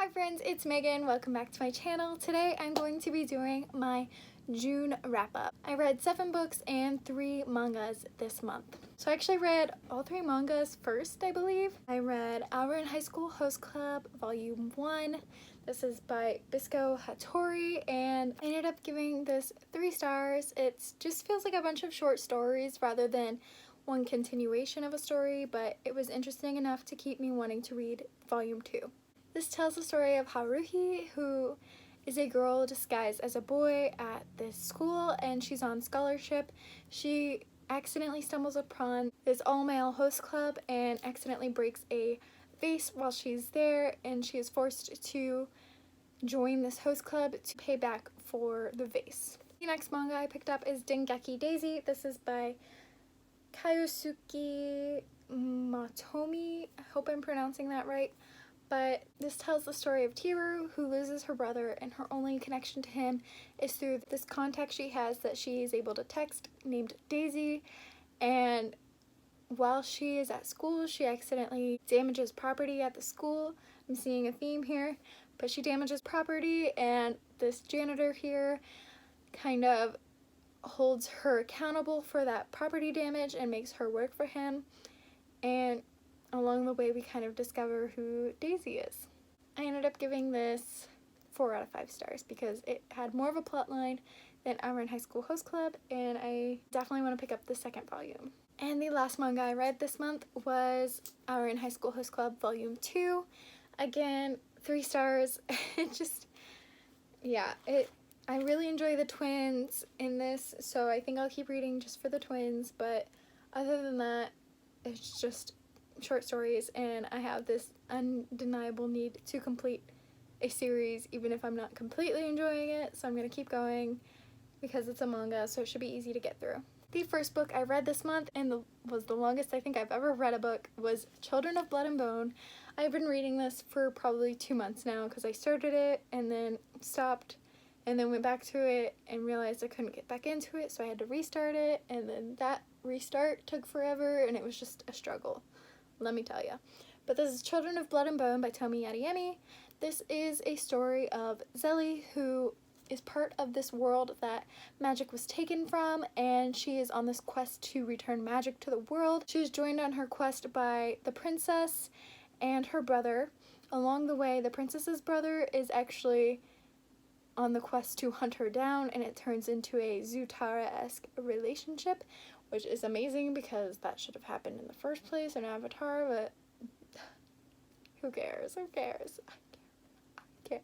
Hi friends, it's Megan. Welcome back to my channel. Today I'm going to be doing my June wrap-up. I read 7 books and 3 mangas this month. So I actually read all 3 mangas first, I believe. I read Ouran High School Host Club Volume 1. This is by Bisco Hatori, and I ended up giving this 3 stars. It just feels like a bunch of short stories rather than one continuation of a story, but it was interesting enough to keep me wanting to read Volume 2. This tells the story of Haruhi, who is a girl disguised as a boy at this school, and she's on scholarship. She accidentally stumbles upon this all-male host club and accidentally breaks a vase while she's there, and she is forced to join this host club to pay back for the vase. The next manga I picked up is Dengeki Daisy. This is by Kyousuke Motomi. I hope I'm pronouncing that right. But this tells the story of Teru, who loses her brother, and her only connection to him is through this contact she has that she is able to text named Daisy. And while she is at school, she accidentally damages property at the school. I'm seeing a theme here, but she damages property, and this janitor here kind of holds her accountable for that property damage and makes her work for him. And along the way, we kind of discover who Daisy is. I ended up giving this 4 out of 5 stars because it had more of a plot line than Ouran High School Host Club, and I definitely want to pick up the 2nd volume. And the last manga I read this month was Ouran High School Host Club Volume 2. Again, 3 stars. It just, yeah, I really enjoy the twins in this, so I think I'll keep reading just for the twins, but other than that, it's just short stories, and I have this undeniable need to complete a series even if I'm not completely enjoying it, so I'm going to keep going because it's a manga, so it should be easy to get through. The first book I read this month, and was the longest I think I've ever read a book, was Children of Blood and Bone. I've been reading this for probably 2 months now because I started it and then stopped and then went back to it and realized I couldn't get back into it, so I had to restart it, and then that restart took forever and it was just a struggle, let me tell you. But this is Children of Blood and Bone by Tomi Adeyemi. This is a story of Zelly, who is part of this world that magic was taken from, and she is on this quest to return magic to the world. She is joined on her quest by the princess and her brother. Along the way, the princess's brother is actually on the quest to hunt her down, and it turns into a Zutara-esque relationship, which is amazing because that should have happened in the first place in Avatar, but who cares? Who cares? I care.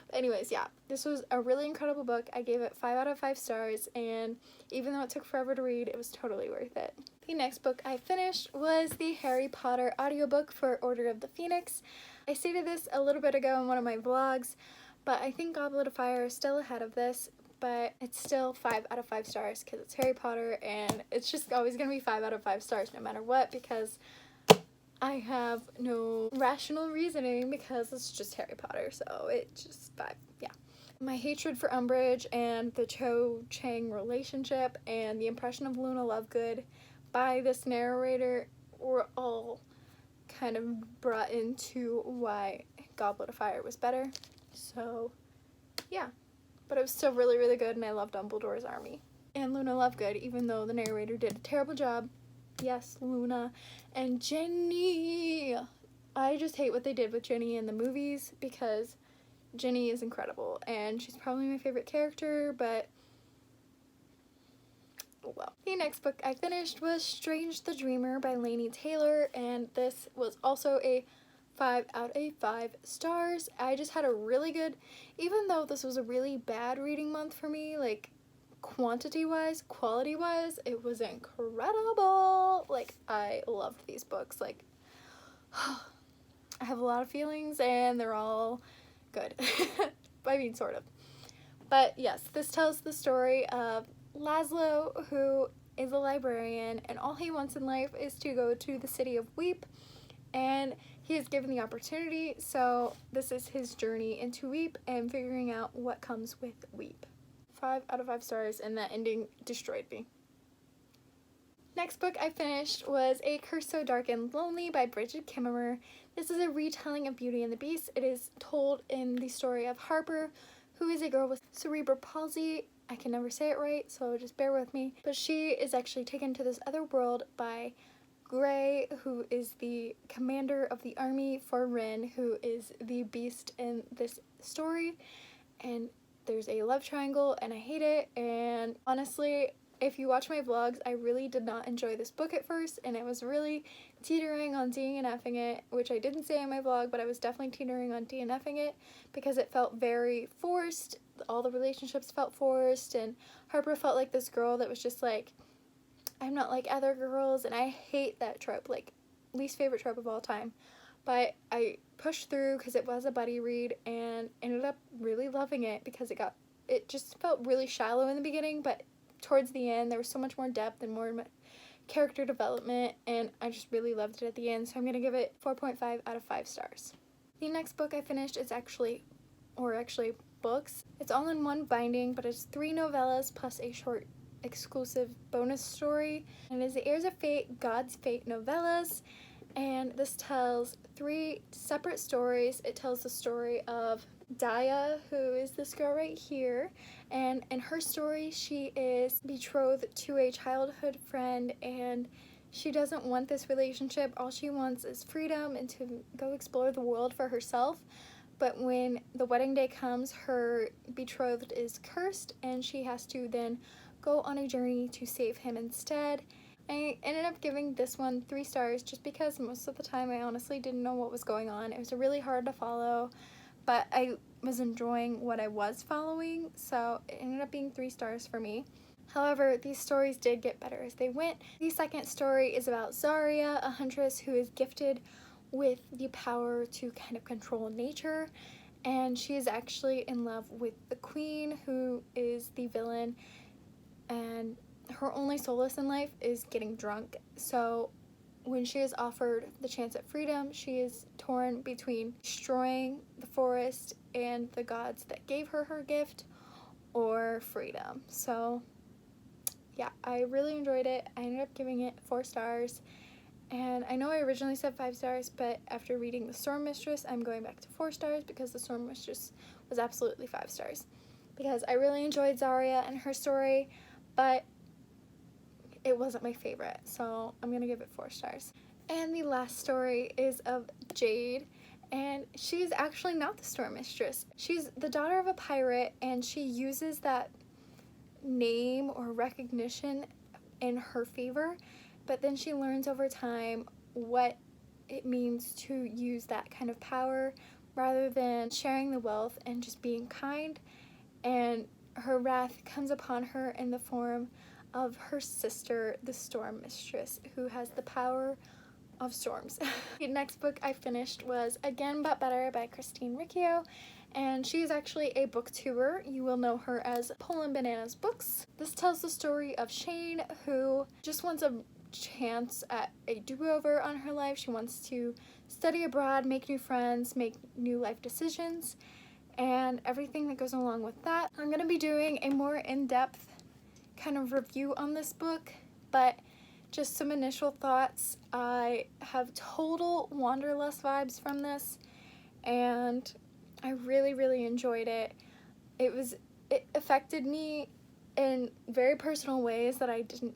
But anyways, yeah, this was a really incredible book. I gave it 5 out of 5 stars, and even though it took forever to read, it was totally worth it. The next book I finished was the Harry Potter audiobook for Order of the Phoenix. I stated this a little bit ago in one of my vlogs, but I think Goblet of Fire is still ahead of this, but it's still 5 out of 5 stars because it's Harry Potter, and it's just always going to be 5 out of 5 stars no matter what because I have no rational reasoning because it's just Harry Potter, so it's just 5, yeah. My hatred for Umbridge and the Cho Chang relationship and the impression of Luna Lovegood by this narrator were all kind of brought into why Goblet of Fire was better. So, yeah. But it was still really, really good, and I love Dumbledore's army. And Luna Lovegood, even though the narrator did a terrible job. Yes, Luna. And Jenny! I just hate what they did with Jenny in the movies, because Jenny is incredible, and she's probably my favorite character, but oh well. The next book I finished was Strange the Dreamer by Laini Taylor, and this was also a 5 out of 5 stars. I just had a really good, even though this was a really bad reading month for me, like quantity-wise, quality-wise, it was incredible. Like, I loved these books. Like, I have a lot of feelings and they're all good. I mean, sort of. But yes, this tells the story of Laszlo, who is a librarian, and all he wants in life is to go to the city of Weep, and he is given the opportunity, so this is his journey into Weep and figuring out what comes with Weep. 5 out of 5 stars, and that ending destroyed me. Next book I finished was A Curse So Dark and Lonely by Brigid Kemmerer. This is a retelling of Beauty and the Beast. It is told in the story of Harper, who is a girl with cerebral palsy. I can never say it right, so just bear with me. But she is actually taken to this other world by Gray, who is the commander of the army for Rin, who is the beast in this story. And there's a love triangle, and I hate it. And honestly, if you watch my vlogs, I really did not enjoy this book at first, and it was really teetering on DNFing it, which I didn't say in my vlog, but I was definitely teetering on DNFing it because it felt very forced. All the relationships felt forced, and Harper felt like this girl that was just like, I'm not like other girls, and I hate that trope, like least favorite trope of all time. But I pushed through because it was a buddy read and ended up really loving it because it just felt really shallow in the beginning, but towards the end there was so much more depth and more character development, and I just really loved it at the end, so I'm going to give it 4.5 out of 5 stars. The next book I finished is actually books. It's all in one binding, but it's 3 novellas plus a short exclusive bonus story, and it is the Heirs of Fate, God's Fate novellas, and this tells 3 separate stories. It tells the story of Daya, who is this girl right here, and in her story she is betrothed to a childhood friend, and she doesn't want this relationship. All she wants is freedom and to go explore the world for herself. But when the wedding day comes, her betrothed is cursed, and she has to then go on a journey to save him instead. I ended up giving this one 3 stars just because most of the time I honestly didn't know what was going on. It was really hard to follow, but I was enjoying what I was following, so it ended up being 3 stars for me. However, these stories did get better as they went. The second story is about Zarya, a huntress who is gifted with the power to kind of control nature, and she is actually in love with the queen, who is the villain, and her only solace in life is getting drunk. So when she is offered the chance at freedom, she is torn between destroying the forest and the gods that gave her her gift, or freedom. So yeah, I really enjoyed it. I ended up giving it 4 stars. And I know I originally said 5 stars, but after reading The Storm Mistress, I'm going back to 4 stars because The Storm Mistress was absolutely 5 stars. Because I really enjoyed Zarya and her story, but it wasn't my favorite, so I'm gonna give it 4 stars. And the last story is of Jade, and she's actually not the Storm Mistress. She's the daughter of a pirate, and she uses that name or recognition in her favor, but then she learns over time what it means to use that kind of power rather than sharing the wealth and just being kind, and her wrath comes upon her in the form of her sister, the Storm Mistress, who has the power of storms. The next book I finished was Again But Better by Christine Riccio, and she is actually a booktuber. You will know her as Poland Bananas Books. This tells the story of Shane, who just wants a chance at a do-over on her life. She wants to study abroad, make new friends, make new life decisions, and everything that goes along with that. I'm going to be doing a more in-depth kind of review on this book, but just some initial thoughts. I have total Wanderlust vibes from this, and I really enjoyed it. It affected me in very personal ways that I didn't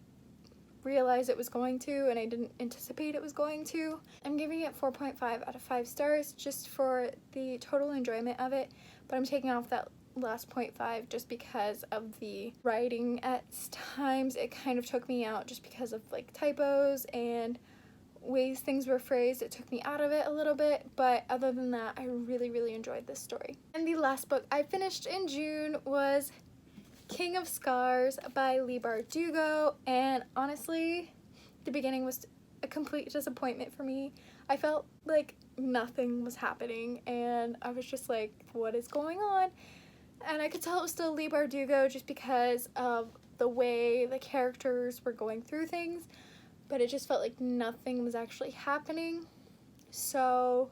realize it was going to, and I didn't anticipate it was going to. I'm giving it 4.5 out of 5 stars just for the total enjoyment of it, but I'm taking off that last 0.5 just because of the writing. At times it kind of took me out just because of like typos and ways things were phrased. It took me out of it a little bit, but other than that, I really enjoyed this story. And the last book I finished in June was King of Scars by Leigh Bardugo, and honestly, the beginning was a complete disappointment for me. I felt like nothing was happening, and I was just like, what is going on? And I could tell it was still Leigh Bardugo just because of the way the characters were going through things, but it just felt like nothing was actually happening. So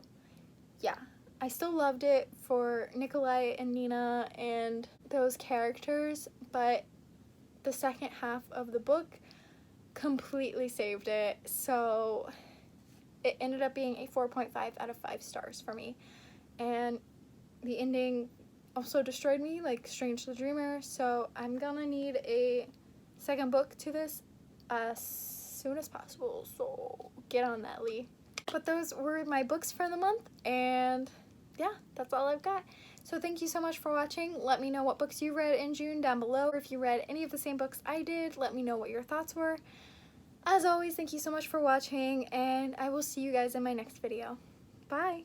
yeah, I still loved it for Nikolai and Nina and those characters, but the second half of the book completely saved it. So it ended up being a 4.5 out of 5 stars for me. And the ending also destroyed me, like Strange the Dreamer. So I'm gonna need a second book to this as soon as possible. So get on that, Leigh. But those were my books for the month, and yeah, that's all I've got. So thank you so much for watching. Let me know what books you read in June down below, or if you read any of the same books I did, let me know what your thoughts were. As always, thank you so much for watching, and I will see you guys in my next video. Bye!